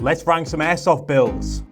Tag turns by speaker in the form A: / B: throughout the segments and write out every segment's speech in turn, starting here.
A: let's rank some airsoft builds.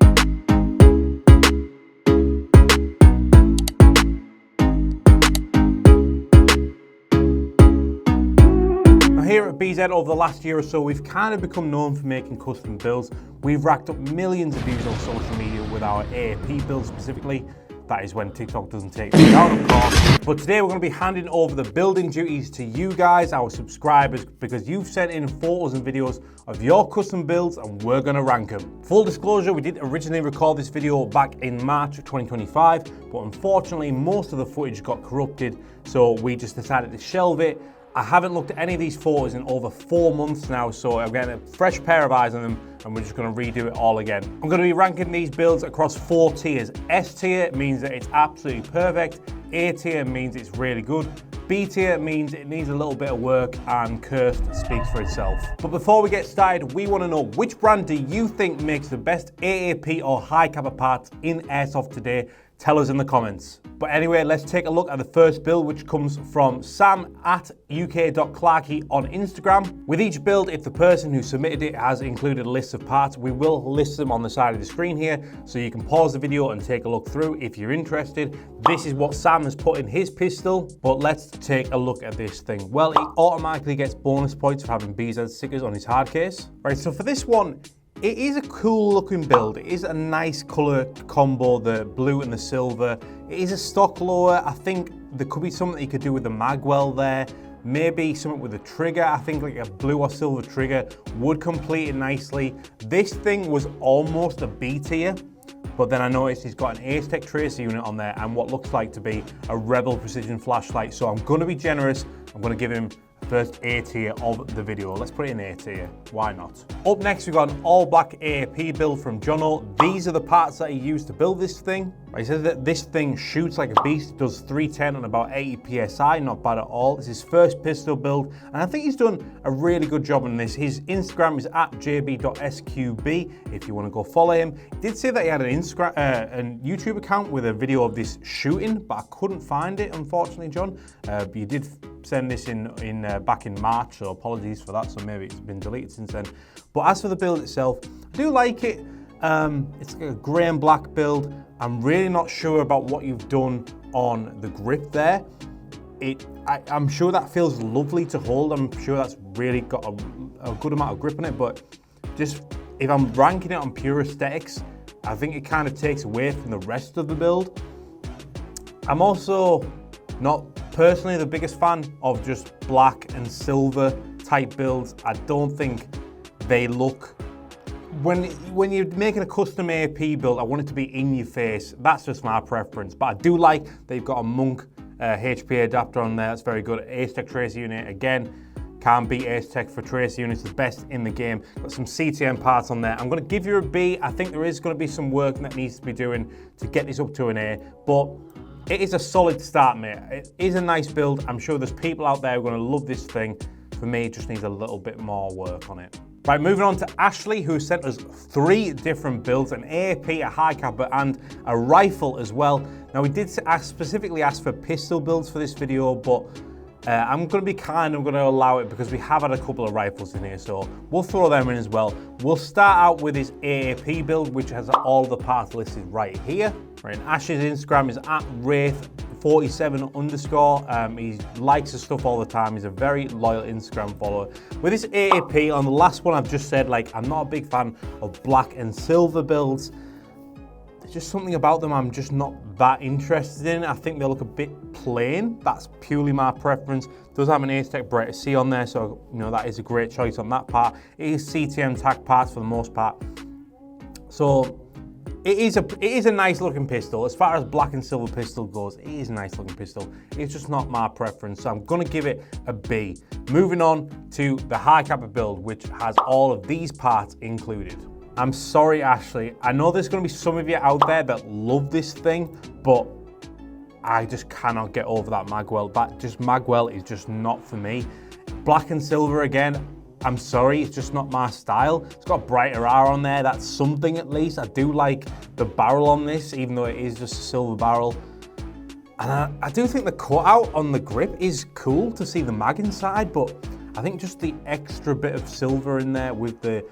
A: Here at BZ over the last year or so, we've kind of become known for making custom builds. We've racked up millions of views on social media with our AAP builds specifically. That is when TikTok doesn't take me down, of course. But today we're going to be handing over the building duties to you guys, our subscribers, because you've sent in photos and videos of your custom builds and we're going to rank them. Full disclosure, we did originally record this video back in March of 2025, but unfortunately most of the footage got corrupted, so we just decided to shelve it. I haven't looked at any of these photos in over 4 months now, so I'm getting a fresh pair of eyes on them and we're just going to redo it all again. I'm going to be ranking these builds across 4 tiers. S tier means that it's absolutely perfect, A tier means it's really good, B tier means it needs a little bit of work, and cursed speaks for itself. But before we get started, we want to know, which brand do you think makes the best AAP or high caliber parts in Airsoft today? Tell us in the comments. But anyway, let's take a look at the first build, which comes from Sam at uk.clarkey on Instagram. With each build, if the person who submitted it has included a list of parts, we will list them on the side of the screen here, so you can pause the video and take a look through if you're interested. This is what Sam has put in his pistol, but let's take a look at this thing. Well, he automatically gets bonus points for having BZ stickers on his hard case. Right, so for this one, it is a cool looking build. It is a nice color combo, the blue and the silver. It is a stock lower. I think there could be something you could do with the magwell there. Maybe something with the trigger. I think like a blue or silver trigger would complete it nicely. This thing was almost a B tier, but then I noticed he's got an Airsoft tracer unit on there and what looks like to be a Rebel precision flashlight. So I'm gonna be generous. I'm gonna give him first A tier of the video. Let's put it in A tier, why not? Up next, we've got an all black AAP build from Jono. These are the parts that he used to build this thing. He says that this thing shoots like a beast, does 310 on about 80 PSI, not bad at all. It's his first pistol build, and I think he's done a really good job on this. His Instagram is at jb.sqb if you want to go follow him. He did say that he had an Instagram, a YouTube account with a video of this shooting, but I couldn't find it, unfortunately, John. You did send this in back in March, so apologies for that, so maybe it's been deleted since then. But as for the build itself, I do like it. It's like a grey and black build. I'm really not sure about what you've done on the grip there. I'm sure that feels lovely to hold. I'm sure that's really got a good amount of grip on it, but just if I'm ranking it on pure aesthetics, I think it kind of takes away from the rest of the build. I'm also not personally the biggest fan of just black and silver type builds. I don't think they look, when you're making a custom AAP build, I want it to be in your face. That's just my preference, but I do like they've got a Monk HP adapter on there. That's very good. Airsoft tracer unit, again, can't beat Airsoft for tracer units, the best in the game. Got some CTM parts on there. I'm going to give you a B. I think there is going to be some work that needs to be doing to get this up to an A, but it is a solid start, mate. It is a nice build. I'm sure there's people out there who are going to love this thing. For me, it just needs a little bit more work on it. Right, moving on to Ashley, who sent us 3 different builds, an AAP, a high caliber, and a rifle as well. Now, we did specifically ask for pistol builds for this video, but I'm going to be kind, I'm going to allow it because we have had a couple of rifles in here, so we'll throw them in as well. We'll start out with his AAP build, which has all the parts listed right here. Right, and Ash's Instagram is at Wraith47_. He likes his stuff all the time. He's a very loyal Instagram follower. With this AAP, on the last one I've just said, like, I'm not a big fan of black and silver builds. There's just something about them I'm just not that interested in. I think they look a bit plain. That's purely my preference. It does have an Airsoft Brett C on there, so you know that is a great choice on that part. It is CTM tack parts for the most part. So it is a nice looking pistol. As far as black and silver pistol goes, it is a nice looking pistol. It's just not my preference, so I'm gonna give it a B. Moving on to the high caliber build, which has all of these parts included. I'm sorry, Ashley. I know there's gonna be some of you out there that love this thing, but I just cannot get over that magwell. Magwell is just not for me. Black and silver again, I'm sorry, it's just not my style. It's got brighter R on there, that's something at least. I do like the barrel on this, even though it is just a silver barrel. And I do think the cutout on the grip is cool to see the mag inside, but I think just the extra bit of silver in there with the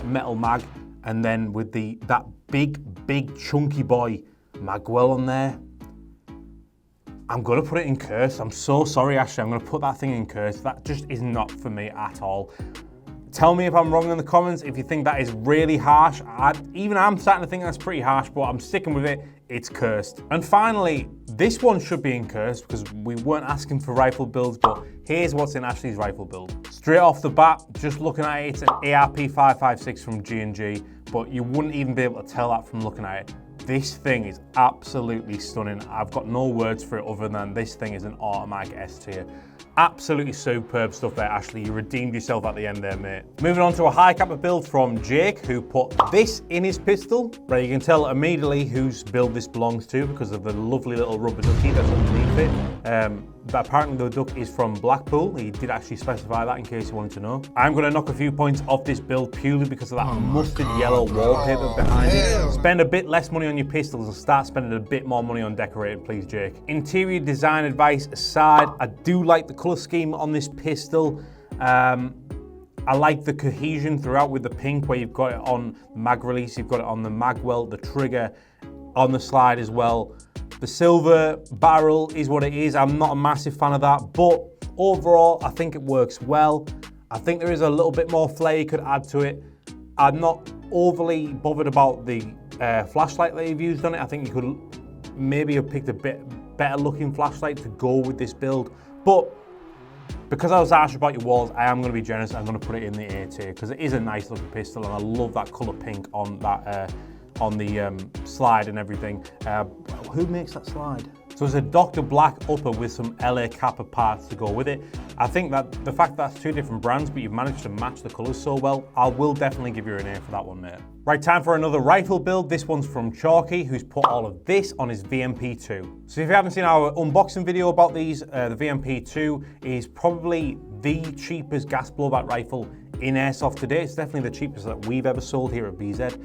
A: metal mag and then with that big chunky boy magwell on there, I'm gonna put it in curse. I'm so sorry, Ashley, I'm gonna put that thing in curse. That just is not for me at all. Tell me if I'm wrong in the comments, if you think that is really harsh. Even I'm starting to think that's pretty harsh, but I'm sticking with it. It's cursed. And finally, this one should be in curse because we weren't asking for rifle builds, but here's what's in Ashley's rifle build. Straight off the bat, just looking at it, it's an ARP 556 from G&G, but you wouldn't even be able to tell that from looking at it. This thing is absolutely stunning. I've got no words for it other than this thing is an automatic S tier. Absolutely superb stuff there, Ashley. You redeemed yourself at the end there, mate. Moving on to a high capper build from Jake, who put this in his pistol. Right, you can tell immediately whose build this belongs to because of the lovely little rubber ducky that's underneath it. But apparently the duck is from Blackpool. He did actually specify that in case you wanted to know. I'm going to knock a few points off this build purely because of that mustard yellow wallpaper behind it. Spend a bit less money on your pistols and start spending a bit more money on decorating, please, Jake. Interior design advice aside, I do like the colour scheme on this pistol. I like the cohesion throughout with the pink, where you've got it on the mag release, you've got it on the magwell, the trigger, on the slide as well. The silver barrel is what it is. I'm not a massive fan of that, but overall, I think it works well. I think there is a little bit more flair you could add to it. I'm not overly bothered about the flashlight that you've used on it. I think you could maybe have picked a bit better looking flashlight to go with this build, but because I was harsh about your walls, I am going to be generous. I'm going to put it in the A tier because it is a nice looking pistol, and I love that colour pink on that on the slide and everything. Who makes that slide? So it's a Dr. Black upper with some LA Kappa parts to go with it. I think that the fact that that's two different brands, but you've managed to match the colours so well, I will definitely give you an A for that one, mate. Right, time for another rifle build. This one's from Chalky, who's put all of this on his VMP2. So if you haven't seen our unboxing video about these, the VMP2 is probably the cheapest gas blowback rifle in Airsoft today. It's definitely the cheapest that we've ever sold here at BZ.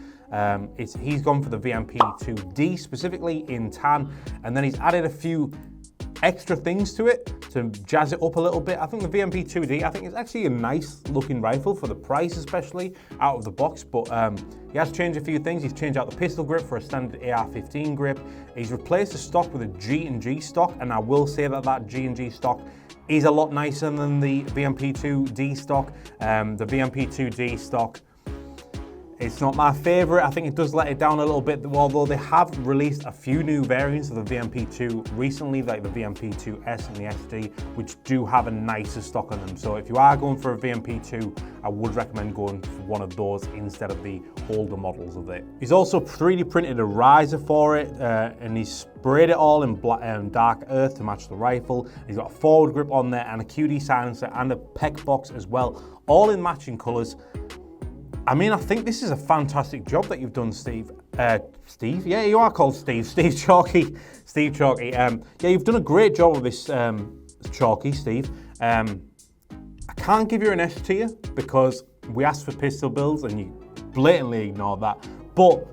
A: He's gone for the VMP2D, specifically in tan, and then he's added a few extra things to it to jazz it up a little bit. I think the VMP2D, I think it's actually a nice looking rifle for the price, especially out of the box, but he has changed a few things. He's changed out the pistol grip for a standard AR-15 grip. He's replaced the stock with a G&G stock, and I will say that that G&G stock is a lot nicer than the VMP2D stock. The VMP2D stock, it's not my favourite. I think it does let it down a little bit, although they have released a few new variants of the VMP2 recently, like the VMP2S and the SD, which do have a nicer stock on them. So if you are going for a VMP2, I would recommend going for one of those instead of the older models of it. He's also 3D printed a riser for it, and he's sprayed it all in black, dark earth to match the rifle. He's got a forward grip on there and a QD silencer and a PEC box as well, all in matching colours. I mean, I think this is a fantastic job that you've done, Steve. Steve? Yeah, you are called Steve. Steve Chalky. Steve Chalky. Yeah, you've done a great job with this, Chalky, Steve. I can't give you an S tier because we asked for pistol builds and you blatantly ignored that. But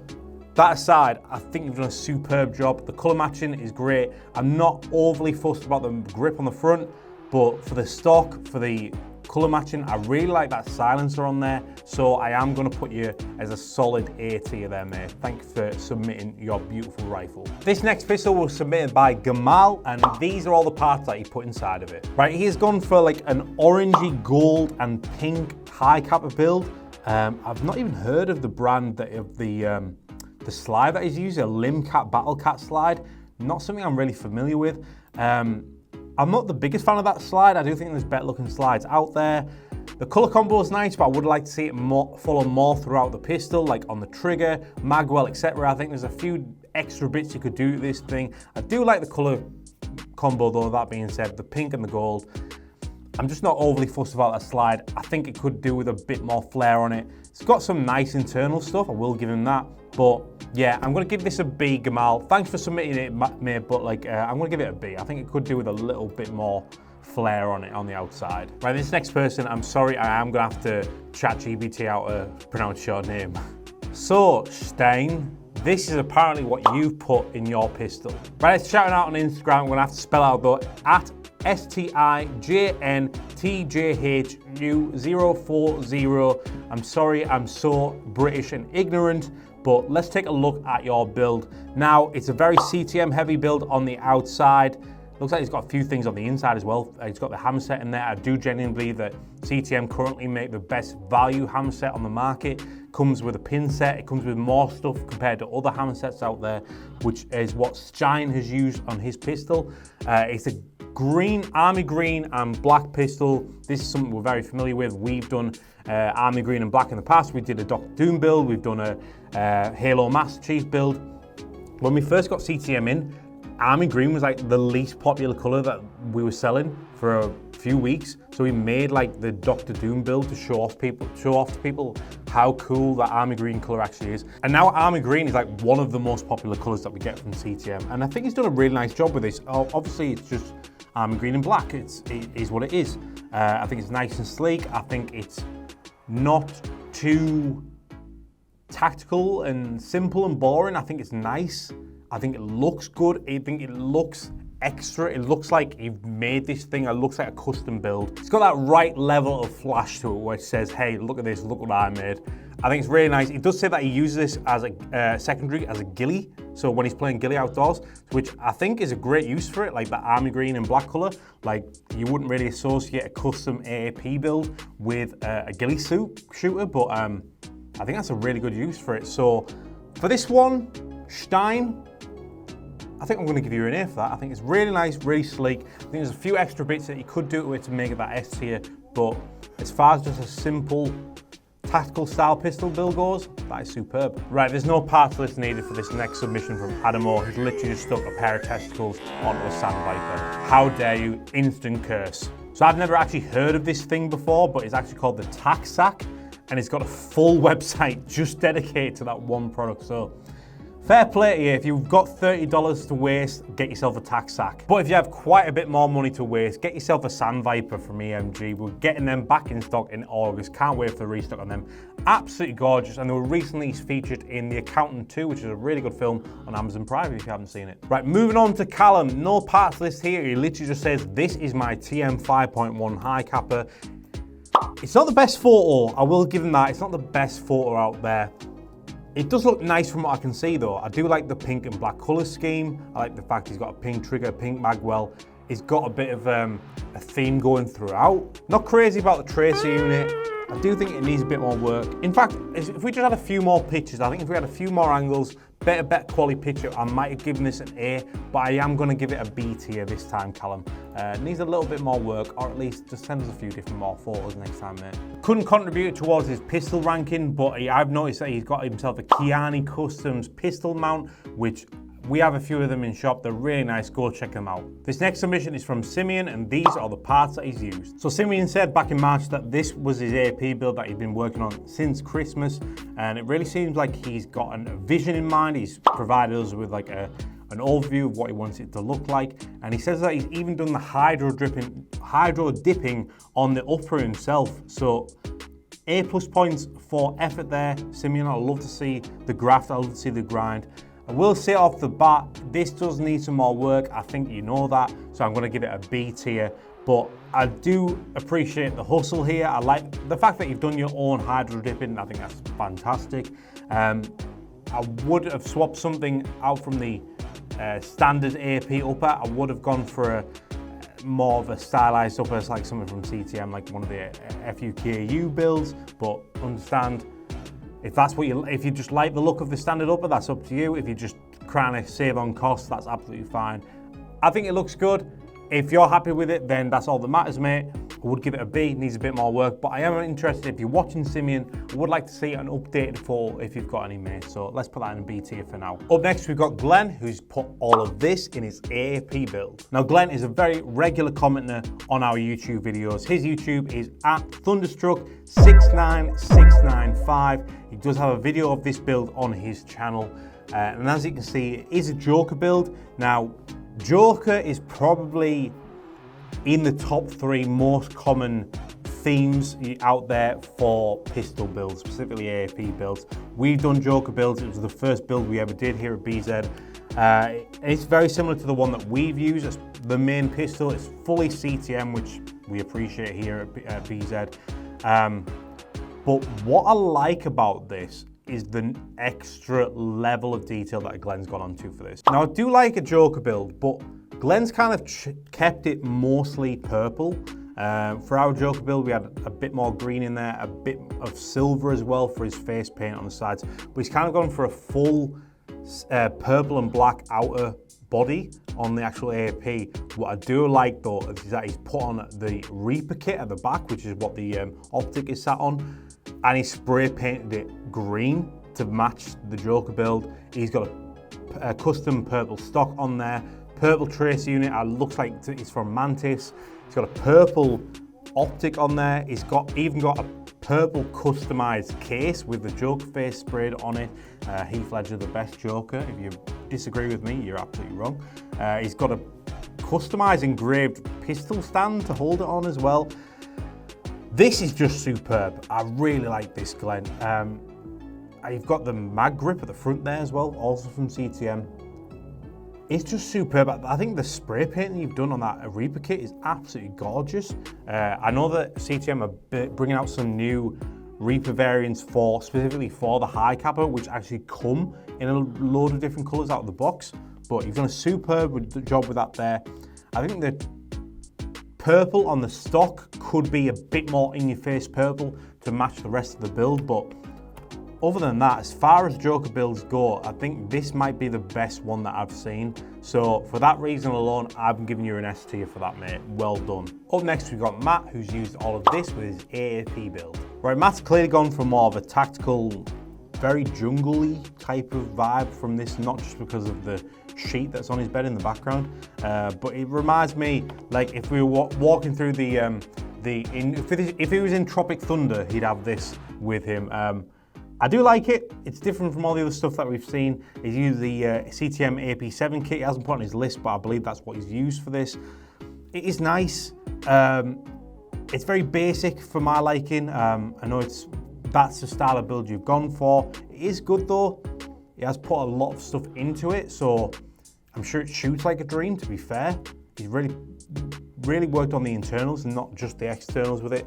A: that aside, I think you've done a superb job. The colour matching is great. I'm not overly fussed about the grip on the front, but for the stock, for the colour matching, I really like that silencer on there, so I am going to put you as a solid A tier there, mate. Thanks for submitting your beautiful rifle. This next pistol was submitted by Gamal, and these are all the parts that he put inside of it. Right, he's gone for like an orangey gold and pink high capper build. I've not even heard of the brand of the slide that he's using, a Limcat Battle Cat slide. Not something I'm really familiar with. I'm not the biggest fan of that slide. I do think there's better looking slides out there. The colour combo is nice, but I would like to see it follow more throughout the pistol, like on the trigger, magwell, etc. I think there's a few extra bits you could do with this thing. I do like the colour combo though, that being said, the pink and the gold. I'm just not overly fussed about that slide. I think it could do with a bit more flair on it. It's got some nice internal stuff, I will give him that. But yeah, I'm going to give this a B, Gamal. Thanks for submitting it, mate, but like, I'm going to give it a B. I think it could do with a little bit more flair on it on the outside. Right, this next person, I'm sorry, I am going to have to chat GPT out to pronounce your name. So, Stein, this is apparently what you've put in your pistol. Right, it's shouting out on Instagram. I'm going to have to spell out though, at STIJNTJHU040. I'm sorry, I'm so British and ignorant, but let's take a look at your build. Now, it's a very CTM heavy build on the outside. Looks like it's got a few things on the inside as well. It's got the hammer in there. I do genuinely believe that CTM currently make the best value hammer set on the market. Comes with a pin set. It comes with more stuff compared to other hammer sets out there, which is what Stein has used on his pistol. It's a army green and black pistol. This is something we're very familiar with. We've done army green and black in the past. We did a Dr. Doom build. We've done a Halo Master Chief build. When we first got CTM in, army green was like the least popular color that we were selling for a few weeks. So we made like the Dr. Doom build to show off to people how cool that army green color actually is. And now army green is like one of the most popular colors that we get from CTM. And I think he's done a really nice job with this. Obviously it's just army green and black. It is what it is. I think it's nice and sleek. I think it's not too tactical and simple and boring. I think it's nice. I think it looks good. I think it looks extra. It looks like you've made this thing. It looks like a custom build. It's got that right level of flash to it where it says, hey, look at this, look what I made. I think it's really nice. It does say that he uses this as a secondary, as a ghillie. So when he's playing ghillie outdoors, which I think is a great use for it, like the army green and black color. Like you wouldn't really associate a custom AAP build with a ghillie shooter, but I think that's a really good use for it. So for this one, Stein, I think I'm going to give you an A for that. I think it's really nice, really sleek. I think there's a few extra bits that you could do to it to make it that S tier, but as far as just a simple tactical style pistol build goes, that is superb. Right, there's no parts list needed for this next submission from Adamo. He's literally just stuck a pair of testicles onto a Sandviper. How dare you, instant curse. So I've never actually heard of this thing before, but it's actually called the Tac Sack, and it's got a full website just dedicated to that one product. So fair play to you. If you've got $30 to waste, get yourself a Tac Sack. But if you have quite a bit more money to waste, get yourself a Sandviper from EMG. We're getting them back in stock in August. Can't wait for the restock on them. Absolutely gorgeous, and they were recently featured in The Accountant 2, which is a really good film on Amazon Prime if you haven't seen it. Right, moving on to Callum. No parts list here. He literally just says, this is my TM 5.1 high capper. It's not the best photo, I will give him that. It's not the best photo out there. It does look nice from what I can see though. I do like the pink and black colour scheme. I like the fact he's got a pink trigger, pink magwell. He's got a bit of a theme going throughout. Not crazy about the tracer unit. I do think it needs a bit more work. In fact, if we just had a few more pictures, I think if we had a few more angles, better quality picture, I might have given this an A, but I am going to give it a B tier this time, Callum. It needs a little bit more work, or at least just send us a few different more photos next time, mate. Couldn't contribute towards his pistol ranking, but I've noticed that he's got himself a Kiani Customs pistol mount, which we have a few of them in shop. They're really nice. Go check them out. This next submission is from Simeon, and these are the parts that he's used. So Simeon said back in March that this was his AP build that he'd been working on since Christmas, and it really seems like he's got a vision in mind. He's provided us with like an overview of what he wants it to look like, and he says that he's even done the hydro dipping on the upper himself. So A+ points for effort there, Simeon. I'd love to see the graft. I'd love to see the grind. I will say off the bat, this does need some more work. I think you know that, so I'm going to give it a B tier. But I do appreciate the hustle here. I like the fact that you've done your own hydro dipping. I think that's fantastic. I would have swapped something out from the standard AP upper. I would have gone for more of a stylized upper, like something from CTM, like one of the FUKU builds. But understand, if you just like the look of the standard upper, that's up to you. If you're just trying to save on costs, that's absolutely fine. I think it looks good. If you're happy with it, then that's all that matters, mate. I would give it a B, needs a bit more work, but I am interested, if you're watching Simeon, I would like to see an updated photo if you've got any, mate. So let's put that in a B tier for now. Up next, we've got Glenn, who's put all of this in his AAP build. Now, Glenn is a very regular commenter on our YouTube videos. His YouTube is at Thunderstruck69695. He does have a video of this build on his channel. And as you can see, it is a Joker build. Now, Joker is probably in the top 3 most common themes out there for pistol builds, specifically AAP builds. We've done Joker builds. It was the first build we ever did here at BZ. It's very similar to the one that we've used. It's the main pistol. It's fully CTM, which we appreciate here at BZ. But what I like about this is the extra level of detail that Glenn's gone onto for this. Now, I do like a Joker build, but Glenn's kind of kept it mostly purple. For our Joker build, we had a bit more green in there, a bit of silver as well for his face paint on the sides. But he's kind of gone for a full purple and black outer body on the actual AAP. What I do like though is that he's put on the Reaper kit at the back, which is what the optic is sat on, and he spray painted it green to match the Joker build. He's got a custom purple stock on there, purple tracer unit. It looks like it's from Mantis. He's got a purple optic on there. He's even got a purple customized case with the Joker face sprayed on it. Heath Ledger, the best Joker. If you disagree with me, you're absolutely wrong. He's got a customized engraved pistol stand to hold it on as well. This is just superb. I really like this, Glenn. You've got the mag grip at the front there as well, also from CTM. It's just superb. I think the spray painting you've done on that Reaper kit is absolutely gorgeous. I know that CTM are bringing out some new Reaper variants specifically for the high capper, which actually come in a load of different colours out of the box. But you've done a superb job with that there. I think the purple on the stock could be a bit more in-your-face purple to match the rest of the build, but other than that, as far as Joker builds go, I think this might be the best one that I've seen. So for that reason alone, I'm giving you an S tier for that, mate. Well done. Up next, we've got Matt, who's used all of this with his AAP build. Right, Matt's clearly gone for more of a tactical, very jungle-y type of vibe from this, not just because of the sheet that's on his bed in the background, but it reminds me, like if we were walking through if he was in Tropic Thunder, he'd have this with him. I do like it. It's different from all the other stuff that we've seen. He's used the CTM AP7 kit. He hasn't put on his list, but I believe that's what he's used for this. It is nice. It's very basic for my liking. I know that's the style of build you've gone for. It is good though. He has put a lot of stuff into it, so I'm sure it shoots like a dream, to be fair. He's really worked on the internals and not just the externals with it.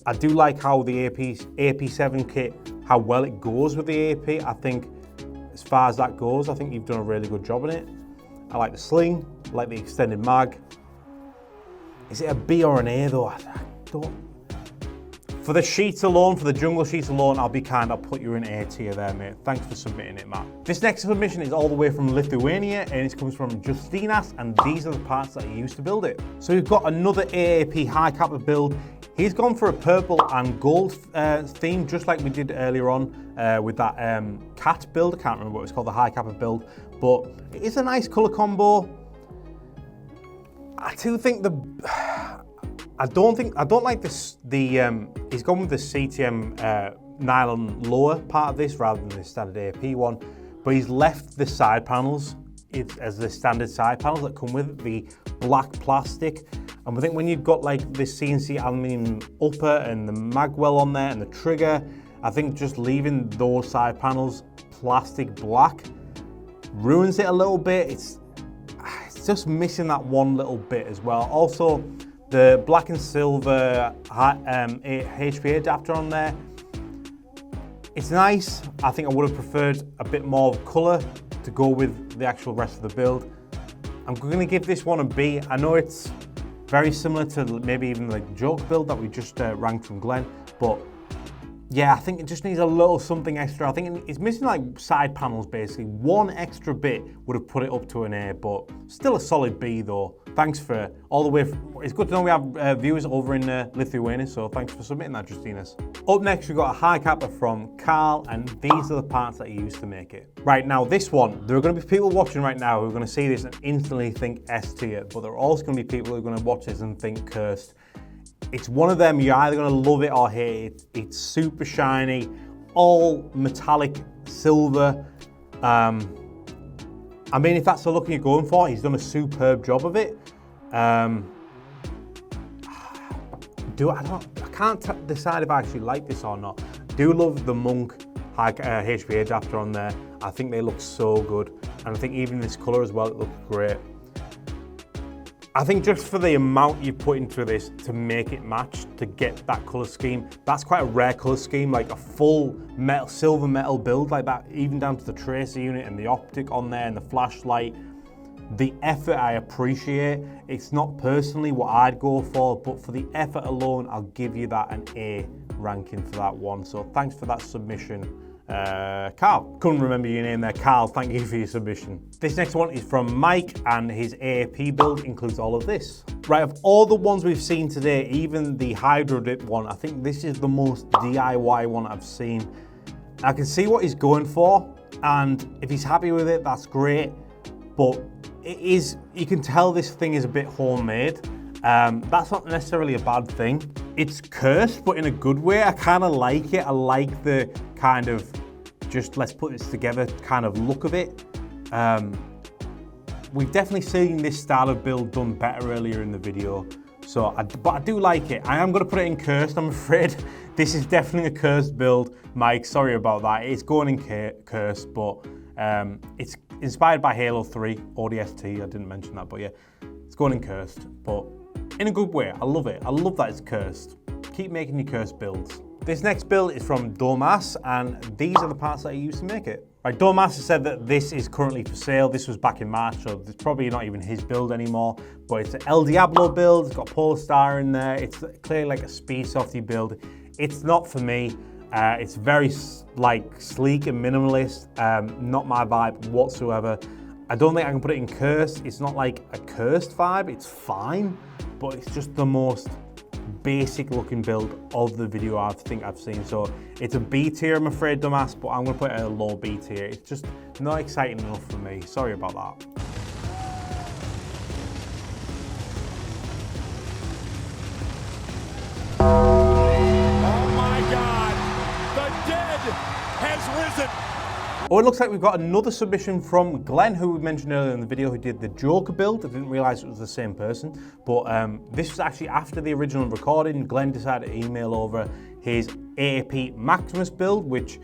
A: I do like how the AP7 kit, how well it goes with the AP. I think as far as that goes, I think you've done a really good job on it. I like the sling, I like the extended mag. Is it a B or an A though? I don't. For the sheets alone, for the jungle sheets alone, I'll be kind, I'll put you in A tier there, mate. Thanks for submitting it, Matt. This next submission is all the way from Lithuania, and it comes from Justinas, and these are the parts that he used to build it. So we've got another AAP high capper build. He's gone for a purple and gold theme, just like we did earlier on with that cat build. I can't remember what it was called, the high capper build, but it is a nice color combo. I do think I don't like this. He's gone with the CTM nylon lower part of this rather than the standard AP one, but he's left the side panels as the standard side panels that come with the black plastic. And I think when you've got like this CNC aluminium upper and the magwell on there and the trigger, I think just leaving those side panels plastic black ruins it a little bit. It's just missing that one little bit as well. Also, the black and silver HPA adapter on there, it's nice. I think I would have preferred a bit more colour to go with the actual rest of the build. I'm going to give this one a B. I know it's very similar to maybe even the Joke build that we just ranked from Glenn, but yeah, I think it just needs a little something extra. I think it's missing like side panels basically. One extra bit would have put it up to an A, but still a solid B though. Thanks for all the way. It's good to know we have viewers over in Lithuania, so thanks for submitting that, Justinas. Up next, we've got a high capper from Carl, and these are the parts that he used to make it. Right, now this one, there are going to be people watching right now who are going to see this and instantly think S tier, but there are also going to be people who are going to watch this and think cursed. It's one of them, you're either going to love it or hate it. It's super shiny, all metallic silver. I mean, if that's the look you're going for, he's done a superb job of it. I can't decide if I actually like this or not. I do love the monk high HP adapter on there. I think they look so good. And I think even this color as well, it looks great. I think just for the amount you put into this to make it match, to get that color scheme, that's quite a rare color scheme, like a full metal, silver metal build like that, even down to the tracer unit and the optic on there and the flashlight. The effort I appreciate. It's not personally what I'd go for, but for the effort alone, I'll give you that an A ranking for that one. So thanks for that submission. Carl, couldn't remember your name there. Carl, thank you for your submission. This next one is from Mike, and his AAP build includes all of this. Right, of all the ones we've seen today, even the Hydro Dip one, I think this is the most DIY one I've seen. I can see what he's going for, and if he's happy with it, that's great, but it is, you can tell this thing is a bit homemade. That's not necessarily a bad thing. It's cursed, but in a good way. I kind of like it. I like the kind of just let's put this together kind of look of it. We've definitely seen this style of build done better earlier in the video. But I do like it. I am going to put it in cursed, I'm afraid. This is definitely a cursed build, Mike. Sorry about that. It's going in cursed, but it's inspired by Halo 3 ODST. I didn't mention that, but yeah, it's going in cursed, but in a good way. I love it. I love that it's cursed. Keep making your cursed builds. This next build is from Domas, and these are the parts that I used to make it. Right, Domas has said that this is currently for sale. This was back in March, so it's probably not even his build anymore, but it's an El Diablo build. It's got Polestar in there. It's clearly like a speedsofty build. It's not for me. It's very like sleek and minimalist. Not my vibe whatsoever. I don't think I can put it in cursed. It's not like a cursed vibe. It's fine, but it's just the most basic looking build of the video I think I've seen. So it's a B tier, I'm afraid, Dumbass, but I'm gonna put it at a low B tier. It's just not exciting enough for me. Sorry about that.
B: Oh my God, the dead has risen.
A: Oh, it looks like we've got another submission from Glenn, who we mentioned earlier in the video, who did the Joker build. I didn't realize it was the same person, but this was actually after the original recording. Glenn decided to email over his AAP Maximus build, which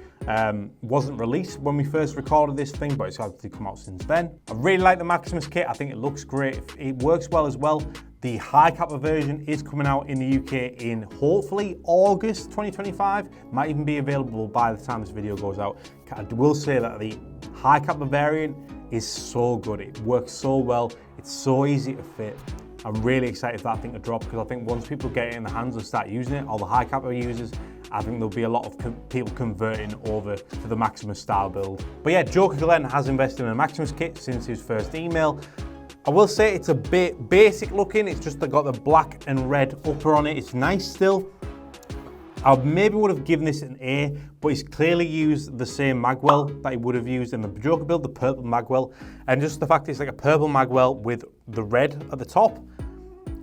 A: wasn't released when we first recorded this thing, but it's actually come out since then. I really like the Maximus kit. I think it looks great. It works well as well. The high kappa version is coming out in the UK in hopefully August 2025. Might even be available by the time this video goes out. I will say that the high kappa variant is so good. It works so well. It's so easy to fit. I'm really excited for that thing to drop, because I think once people get it in the hands and start using it, all the high kappa users, I think there'll be a lot of people converting over to the Maximus style build. But yeah, Joker Glenn has invested in a Maximus kit since his first email. I will say it's a bit basic looking. It's just got the black and red upper on it. It's nice still. I maybe would have given this an A, but he's clearly used the same magwell that he would have used in the Joker build, the purple magwell. And just the fact it's like a purple magwell with the red at the top,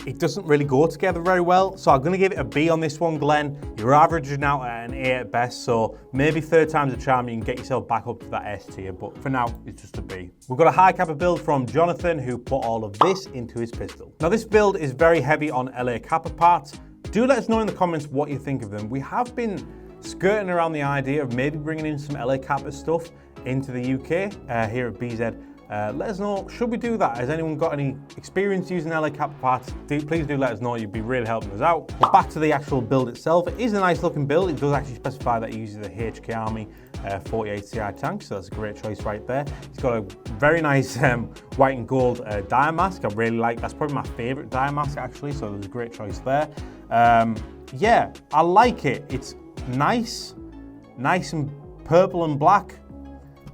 A: it doesn't really go together very well. So I'm gonna give it a B on this one, Glenn. You're averaging out at an A at best, so maybe third time's a charm, you can get yourself back up to that S tier, but for now, it's just a B. We've got a high kappa build from Jonathan, who put all of this into his pistol. Now this build is very heavy on LA Kappa parts. Do let us know in the comments what you think of them. We have been skirting around the idea of maybe bringing in some LA Kappa stuff into the UK here at BZ. Let us know, should we do that? Has anyone got any experience using LA Kappa parts? Please do let us know, you'd be really helping us out. But back to the actual build itself, it is a nice looking build. It does actually specify that it uses the HK Army 48 CI tank, so that's a great choice right there. It's got a very nice white and gold dire mask. I really like, that's probably my favorite dire mask actually, so there's a great choice there. Yeah, I like it. It's nice and purple and black.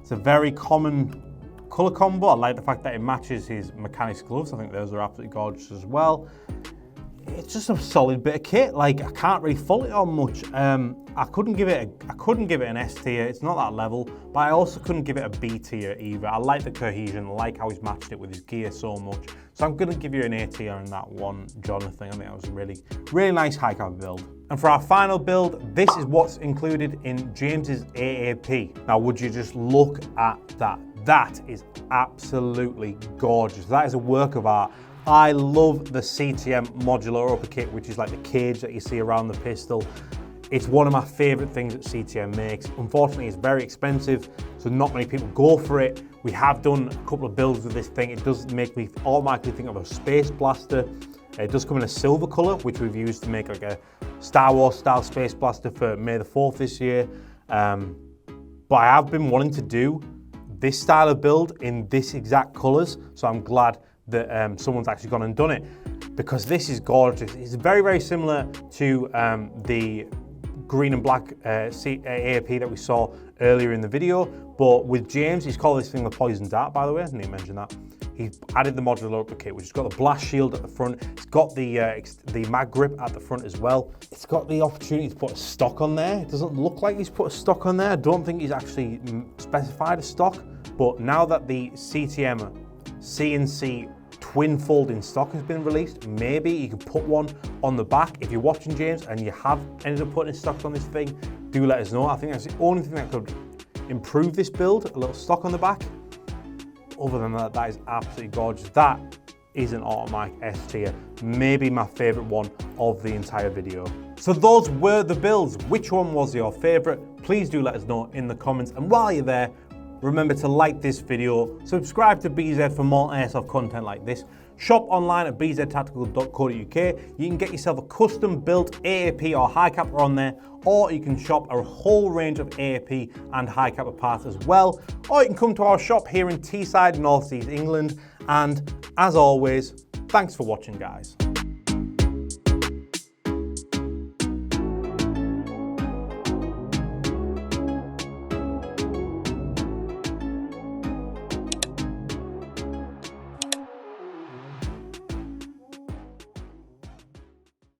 A: It's a very common color combo. I like the fact that it matches his mechanics gloves. I think those are absolutely gorgeous as well. It's just a solid bit of kit. Like, I can't really fault it on much. I couldn't give it an S tier. It's not that level, but I also couldn't give it a B tier either. I like the cohesion. I like how he's matched it with his gear so much. So I'm gonna give you an A tier on that one, Jonathan. I think that was a really nice high kappa build. And for our final build, this is what's included in James's AAP. Now, would you just look at that? That is absolutely gorgeous. That is a work of art. I love the CTM modular upper kit, which is like the cage that you see around the pistol. It's one of my favorite things that CTM makes. Unfortunately, it's very expensive, so not many people go for it. We have done a couple of builds with this thing. It does make me automatically think of a space blaster. It does come in a silver color, which we've used to make like a Star Wars style space blaster for May the 4th this year. But I have been wanting to do this style of build in this exact colors, so I'm glad that someone's actually gone and done it, because this is gorgeous. It's very, very similar to the green and black AAP that we saw earlier in the video, but with James, he's called this thing the Poison Dart, by the way, I didn't even mention that. He added the modular upper kit, which has got the blast shield at the front. It's got the mag grip at the front as well. It's got the opportunity to put a stock on there. It doesn't look like he's put a stock on there. I don't think he's actually specified a stock, but now that the CTM CNC twin folding stock has been released, maybe you can put one on the back. If you're watching, James, and you have ended up putting stocks on this thing, do let us know. I think that's the only thing that could improve this build, a little stock on the back. Other than that, that is absolutely gorgeous. That is an automatic S tier, maybe my favorite one of the entire video. So those were the builds. Which one was your favorite? Please do let us know in the comments. And while you're there, remember to like this video, subscribe to BZ for more Airsoft content like this, shop online at bztactical.co.uk. You can get yourself a custom built AAP or high capper on there, or you can shop a whole range of AAP and high capper parts as well, or you can come to our shop here in Teesside, North East England. And as always, thanks for watching, guys.